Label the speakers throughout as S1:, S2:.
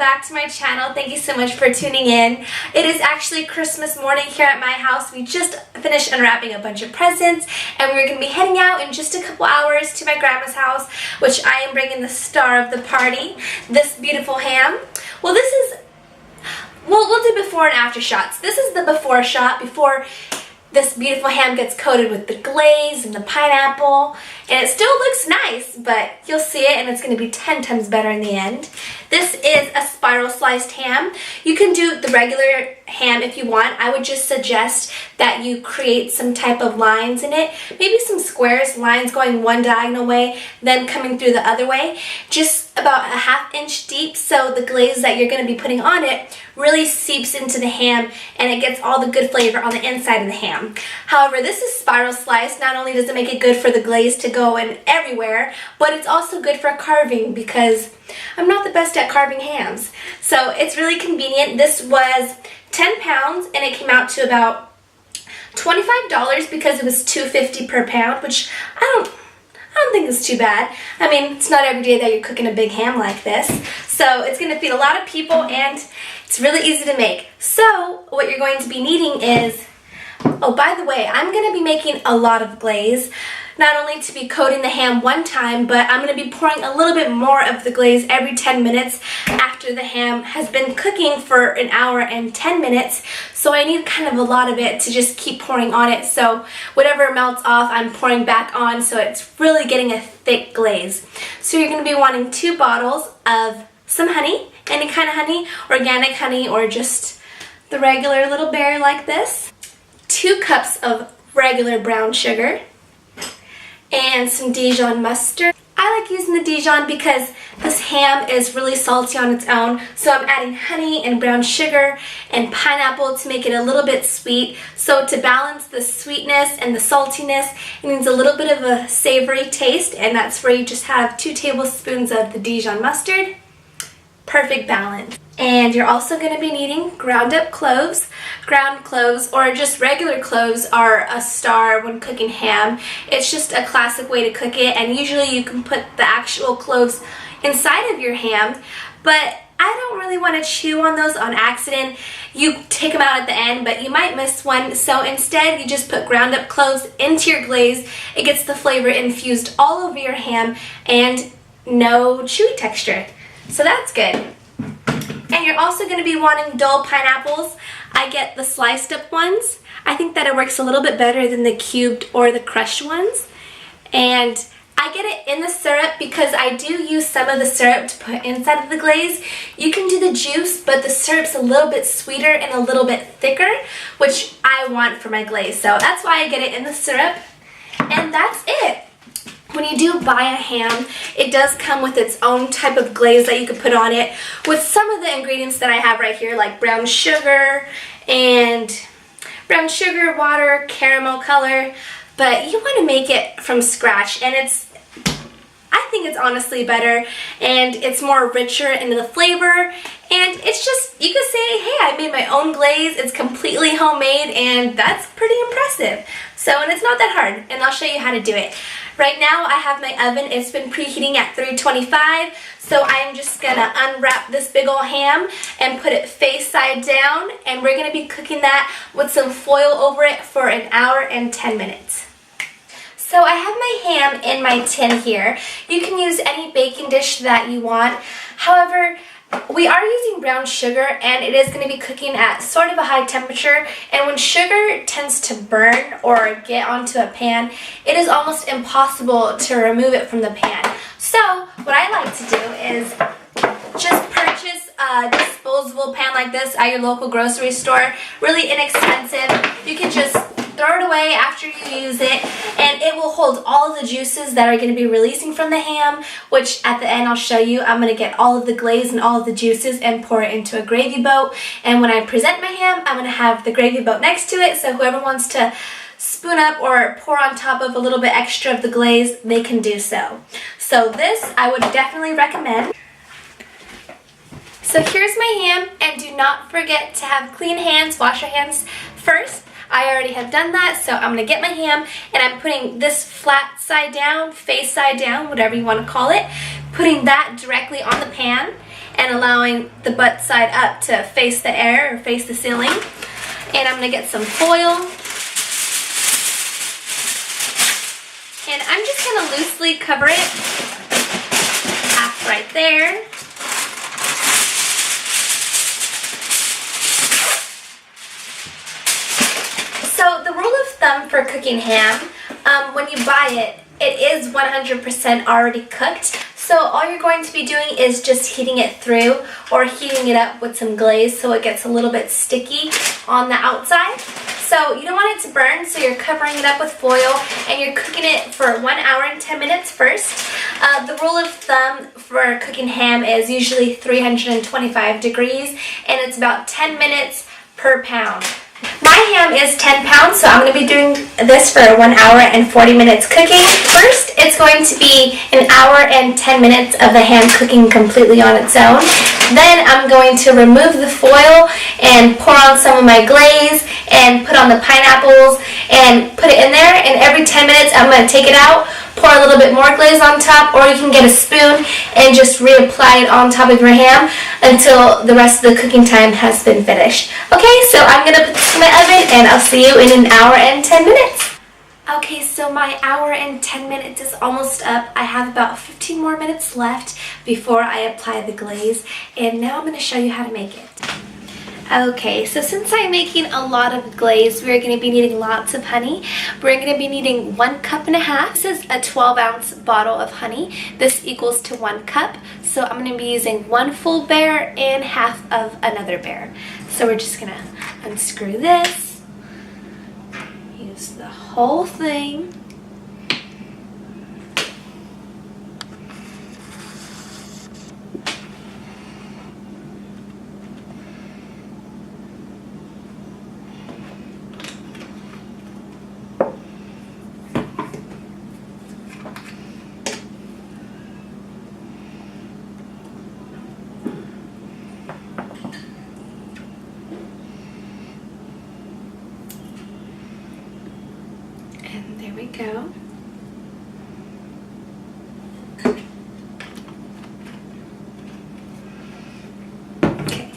S1: back to my channel. Thank you so much for tuning in. It is actually Christmas morning here at my house. We just finished unwrapping a bunch of presents and we're going to be heading out in just a couple hours to my grandma's house, which I am bringing the star of the party, this beautiful ham. Well, this is, we'll do before and after shots. This is the before shot, before this beautiful ham gets coated with the glaze and the pineapple, and it still looks nice, but you'll see it and it's going to be 10 times better in the end. This is a spiral sliced ham. You can do the regular ham if you want. I would just suggest that you create some type of lines in it, maybe some squares, lines going one diagonal way, then coming through the other way, just about a ½ inch deep, so the glaze that you're going to be putting on it really seeps into the ham and it gets all the good flavor on the inside of the ham. However, this is spiral sliced. Not only does it make it good for the glaze to go in everywhere, but it's also good for carving because I'm not the best at carving hams. So it's really convenient. This was 10 pounds and it came out to about $25 because it was $2.50 per pound, which I don't think it's too bad. I mean, it's not every day that you're cooking a big ham like this. So it's going to feed a lot of people and it's really easy to make. So what you're going to be needing is, oh, by the way, I'm going to be making a lot of glaze. Not only to be coating the ham one time, but I'm going to be pouring a little bit more of the glaze every 10 minutes after the ham has been cooking for an hour and 10 minutes. So I need kind of a lot of it to just keep pouring on it. So whatever melts off, I'm pouring back on, so it's really getting a thick glaze. So you're going to be wanting 2 bottles of some honey, any kind of honey, organic honey, or just the regular little berry like this. 2 cups of regular brown sugar, and some Dijon mustard. I like using the Dijon because this ham is really salty on its own, so I'm adding honey and brown sugar and pineapple to make it a little bit sweet. So to balance the sweetness and the saltiness, it needs a little bit of a savory taste, and that's where you just have 2 tablespoons of the Dijon mustard. Perfect balance. And you're also going to be needing ground up cloves. Ground cloves, or just regular cloves, are a star when cooking ham. It's just a classic way to cook it, and usually you can put the actual cloves inside of your ham, but I don't really want to chew on those on accident. You take them out at the end, but you might miss one, so instead you just put ground up cloves into your glaze. It gets the flavor infused all over your ham and no chewy texture. So that's good. And you're also going to be wanting dull pineapples. I get the sliced up ones. I think that it works a little bit better than the cubed or the crushed ones. And I get it in the syrup because I do use some of the syrup to put inside of the glaze. You can do the juice, but the syrup's a little bit sweeter and a little bit thicker, which I want for my glaze. So that's why I get it in the syrup. And that's it. When you do buy a ham, it does come with its own type of glaze that you could put on it with some of the ingredients that I have right here, like brown sugar, water, caramel color, but you want to make it from scratch, and I think it's honestly better, and it's more richer in the flavor, and it's just, you could say, hey, I made my own glaze, it's completely homemade, and that's pretty impressive. So, and it's not that hard, and I'll show you how to do it. Right now I have my oven, it's been preheating at 325, so I'm just gonna unwrap this big old ham and put it face side down, and we're gonna be cooking that with some foil over it for an hour and 10 minutes. So I have my ham in my tin here. You can use any baking dish that you want. However, we are using brown sugar, and it is going to be cooking at sort of a high temperature, and when sugar tends to burn or get onto a pan, it is almost impossible to remove it from the pan. So what I like to do is just purchase a disposable pan like this at your local grocery store. Really inexpensive. You can just throw it away after you use it, and it will hold all of the juices that are going to be releasing from the ham, which at the end I'll show you. I'm going to get all of the glaze and all of the juices and pour it into a gravy boat, and when I present my ham, I'm going to have the gravy boat next to it, so whoever wants to spoon up or pour on top of a little bit extra of the glaze, they can do so. So this I would definitely recommend. So here's my ham, and do not forget to have clean hands. Wash your hands first. I already have done that, so I'm going to get my ham, and I'm putting this flat side down, face side down, whatever you want to call it, putting that directly on the pan, and allowing the butt side up to face the air or face the ceiling. And I'm going to get some foil. And I'm just going to loosely cover it, half right there. So the rule of thumb for cooking ham, when you buy it, it is 100% already cooked. So all you're going to be doing is just heating it through or heating it up with some glaze so it gets a little bit sticky on the outside. So you don't want it to burn, so you're covering it up with foil and you're cooking it for 1 hour and 10 minutes first. The rule of thumb for cooking ham is usually 325 degrees, and it's about 10 minutes per pound. My ham is 10 pounds, so I'm going to be doing this for 1 hour and 40 minutes cooking. First, it's going to be 1 hour and 10 minutes of the ham cooking completely on its own. Then I'm going to remove the foil and pour on some of my glaze and put on the pineapples and put it in there. And every 10 minutes, I'm going to take it out, pour a little bit more glaze on top, or you can get a spoon and just reapply it on top of your ham until the rest of the cooking time has been finished. Okay, so I'm going to put this in my oven and I'll see you in 1 hour and 10 minutes. Okay, so my hour and 10 minutes is almost up. I have about 15 more minutes left before I apply the glaze, and now I'm going to show you how to make it. Okay, so since I'm making a lot of glaze, we're going to be needing lots of honey. We're going to be needing 1.5 cups. This is a 12-ounce bottle of honey. This equals to 1 cup. So I'm going to be using 1 full bear and half of another bear. So we're just going to unscrew this. Use the whole thing. And there we go. Okay.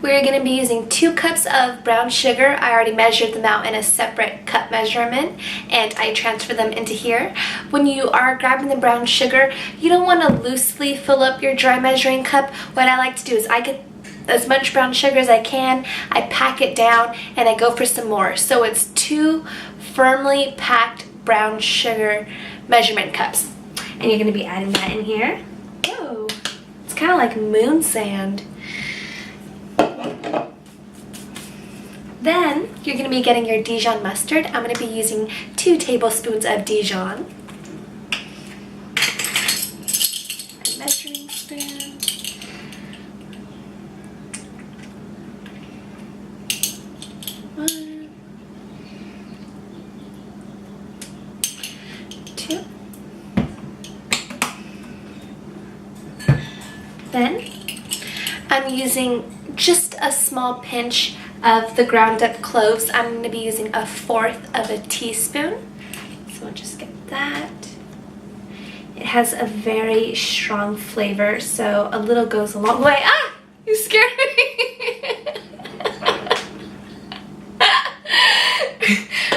S1: We're going to be using 2 cups of brown sugar. I already measured them out in a separate cup measurement and I transfer them into here. When you are grabbing the brown sugar, you don't want to loosely fill up your dry measuring cup. What I like to do is I get as much brown sugar as I can, I pack it down, and I go for some more. So it's 2 firmly packed brown sugar measurement cups. And you're going to be adding that in here. Whoa, it's kind of like moon sand. Then you're going to be getting your Dijon mustard. I'm going to be using 2 tablespoons of Dijon. A measuring spoon. Then I'm using just a small pinch of the ground up cloves. I'm going to be using 1/4 teaspoon. So I'll just get that. It has a very strong flavor, so a little goes a long way. Ah! You scared me!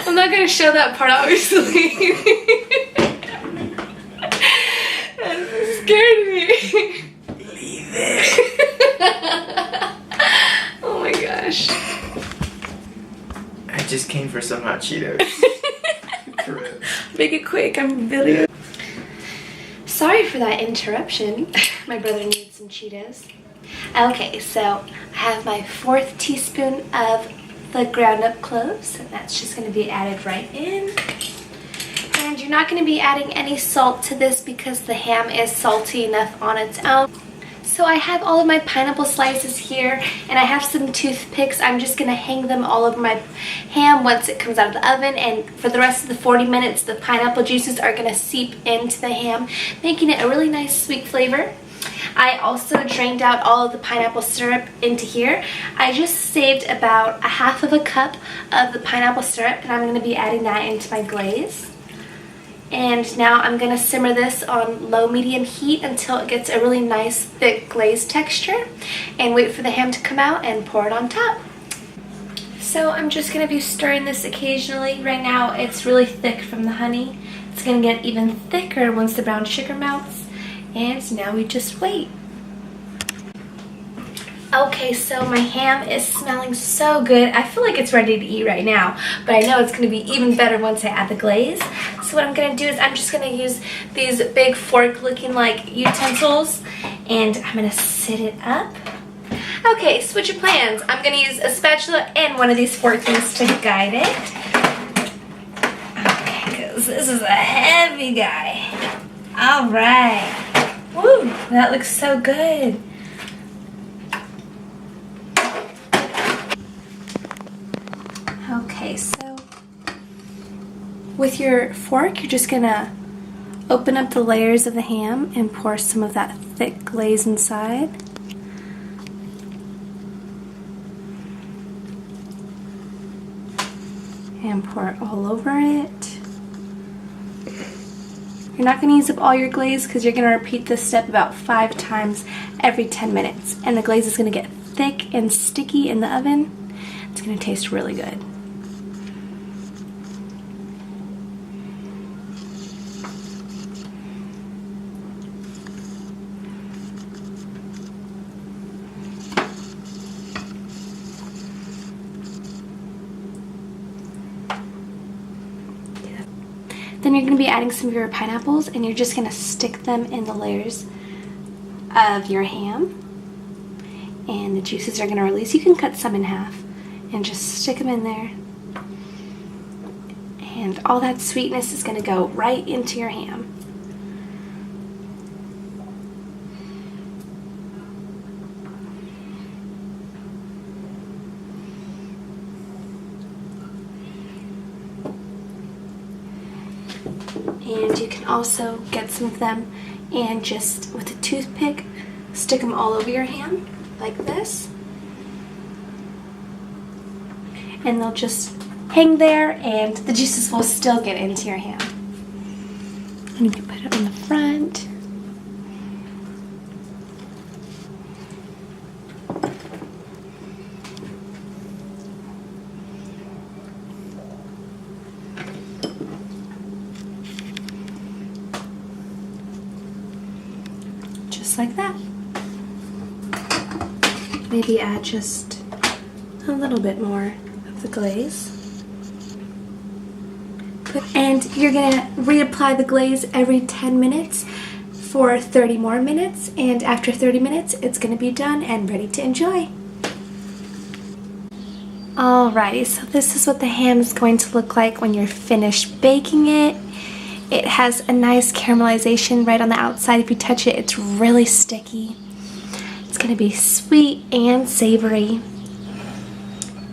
S1: I'm not going to show that part, obviously. That scared me. Oh my gosh.
S2: I just came for some hot Cheetos.
S1: Make it quick, I'm videoing. Sorry for that interruption. My brother needs some Cheetos. Okay, so I have my 4th teaspoon of the ground up cloves, and that's just going to be added right in. And you're not going to be adding any salt to this because the ham is salty enough on its own. So I have all of my pineapple slices here, and I have some toothpicks. I'm just going to hang them all over my ham once it comes out of the oven, and for the rest of the 40 minutes the pineapple juices are going to seep into the ham, making it a really nice sweet flavor. I also drained out all of the pineapple syrup into here. I just saved about 1/2 cup of the pineapple syrup, and I'm going to be adding that into my glaze. And now I'm going to simmer this on low-medium heat until it gets a really nice thick glazed texture, and wait for the ham to come out and pour it on top. So I'm just going to be stirring this occasionally. Right now it's really thick from the honey. It's going to get even thicker once the brown sugar melts, and now we just wait. Okay, so my ham is smelling so good. I feel like it's ready to eat right now, but I know it's going to be even better once I add the glaze. So what I'm going to do is I'm just going to use these big fork looking like utensils, and I'm going to sit it up. Okay, switch of plans. I'm going to use a spatula and one of these forkies to guide it. Okay, because this is a heavy guy. All right. Woo, that looks so good. Okay, so with your fork, you're just gonna open up the layers of the ham and pour some of that thick glaze inside. And pour it all over it. You're not gonna use up all your glaze because you're gonna repeat this step about 5 times every 10 minutes. And the glaze is gonna get thick and sticky in the oven. It's gonna taste really good. Then you're going to be adding some of your pineapples, and you're just going to stick them in the layers of your ham, and the juices are going to release. You can cut some in half and just stick them in there, and all that sweetness is going to go right into your ham. And you can also get some of them and just with a toothpick stick them all over your ham like this, and they'll just hang there and the juices will still get into your ham. And you can put it on the front. Like that. Maybe add just a little bit more of the glaze. And you're gonna reapply the glaze every 10 minutes for 30 more minutes, and after 30 minutes it's gonna be done and ready to enjoy. Alrighty, so this is what the ham is going to look like when you're finished baking it. It has a nice caramelization right on the outside. If you touch it, it's really sticky. It's going to be sweet and savory.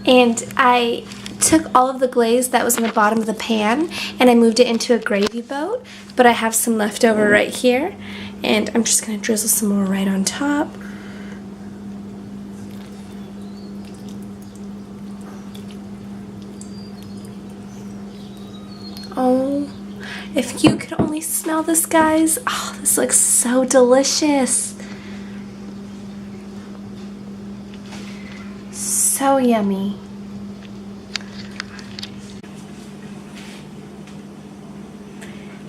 S1: And I took all of the glaze that was in the bottom of the pan and I moved it into a gravy boat, but I have some left over right here, and I'm just going to drizzle some more right on top. Oh, if you could only smell this, guys. Oh, this looks so delicious. So yummy.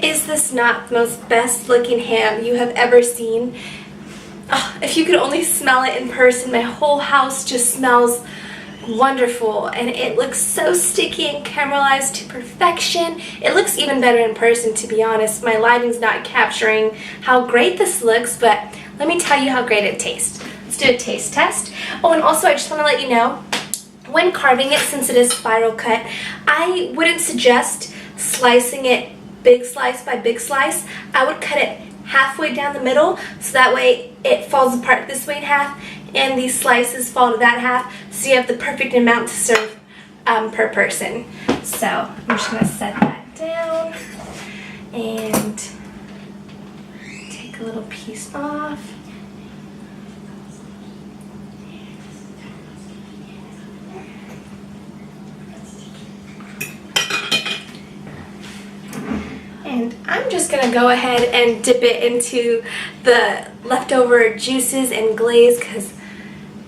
S1: Is this not the most best looking ham you have ever seen? Oh, if you could only smell it in person, my whole house just smells wonderful, and it looks so sticky and caramelized to perfection. It looks even better in person, to be honest. My lighting's not capturing how great this looks, but let me tell you how great it tastes. Let's do a taste test. Oh, and also I just want to let you know, when carving it, since it is spiral cut, I wouldn't suggest slicing it big slice by big slice. I would cut it halfway down the middle, so that way it falls apart this way in half, and these slices fall to that half, so you have the perfect amount to serve per person. So I'm just going to set that down and take a little piece off. And And I'm just gonna go ahead and dip it into the leftover juices and glaze because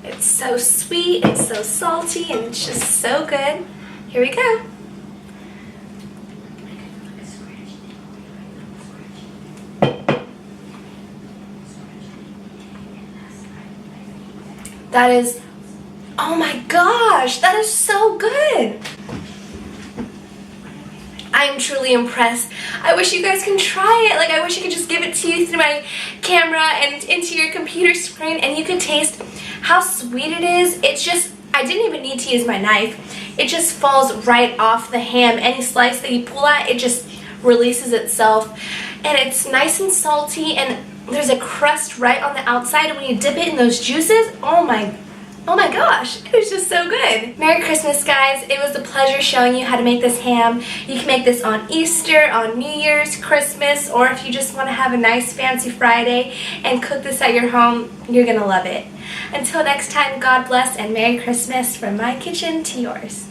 S1: it's so sweet, it's so salty, and it's just so good. Here we go. That is, oh my gosh, that is so good. I am truly impressed. I wish you guys can try it. Like, I wish I could just give it to you through my camera and into your computer screen and you could taste how sweet it is. It's just, I didn't even need to use my knife. It just falls right off the ham. Any slice that you pull at, it just releases itself. And it's nice and salty, and there's a crust right on the outside, and when you dip it in those juices, oh my gosh, it was just so good. Merry Christmas, guys. It was a pleasure showing you how to make this ham. You can make this on Easter, on New Year's, Christmas, or if you just want to have a nice fancy Friday and cook this at your home, you're gonna love it. Until next time, God bless and Merry Christmas from my kitchen to yours.